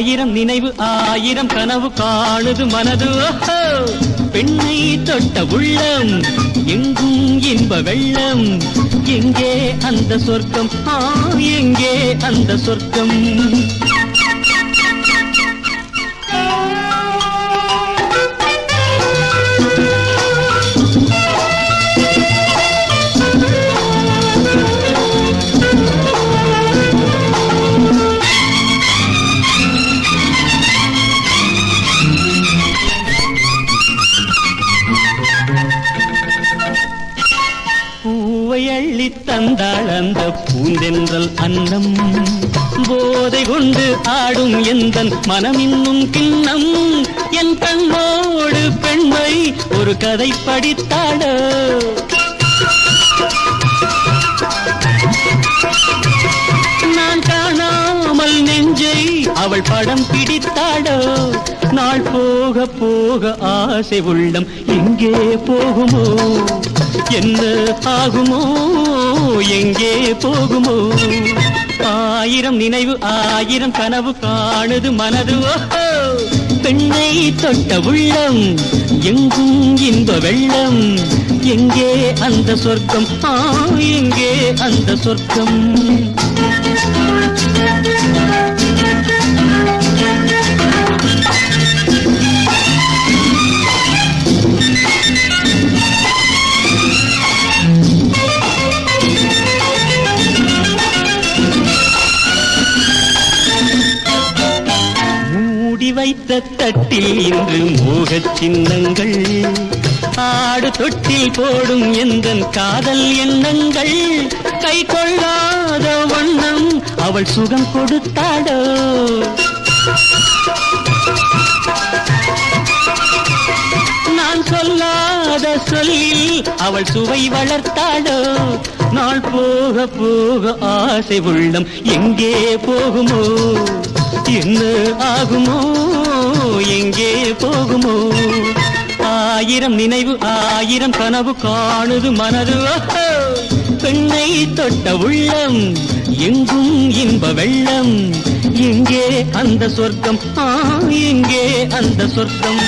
ஆயிரம் நினைவு ஆயிரம் கனவு காணுது மனது பெண்ணை தொட்ட உள்ளம் எங்கும் இன்ப வெள்ளம் எங்கே அந்த சொர்க்கம் எங்கே அந்த சொர்க்கம் அள்ளி தந்தாள் அந்த பூந்தென்றல் அன்னம் போதை கொண்டு ஆடும் எந்தன் மனம் இன்னும் கிண்ணம் என் கண்ணோடு பெண்மை ஒரு கதை படித்தாடோ நான் காணாமல் நெஞ்சை அவள் படம் பிடித்தாடோ நாள் போக போக ஆசை உள்ளம் எங்கே போகுமோ என்ன ஆகுமோ எங்கே போகுமோ ஆயிரம் நினைவு ஆயிரம் கனவு காணுது மனது பெண்ணை தொட்ட உள்ளம் எங்கும் இன்ப வெள்ளம் எங்கே அந்த சொர்க்கம் எங்கே அந்த சொர்க்கம் வைத்த தட்டில் இன்று மோகச் சின்னங்கள் ஆடு தொட்டில் போடும் எந்தன் காதல் எண்ணங்கள் கை கொள்ளாத வண்ணம் அவள் சுகம் கொடுத்தாடோ நான் சொல்லாத சொல்லில் அவள் சுவை வளர்த்தாடோ நாள் போக போக ஆசை உள்ளம் எங்கே போகுமோ என்ன ஆகுமோ எங்கே போகுமோ ஆயிரம் நினைவு ஆயிரம் கனவு காணுது மனது பெண்ணை தொட்ட உள்ளம் எங்கும் இன்ப வெள்ளம் எங்கே அந்த சொர்க்கம் எங்கே அந்த சொர்க்கம்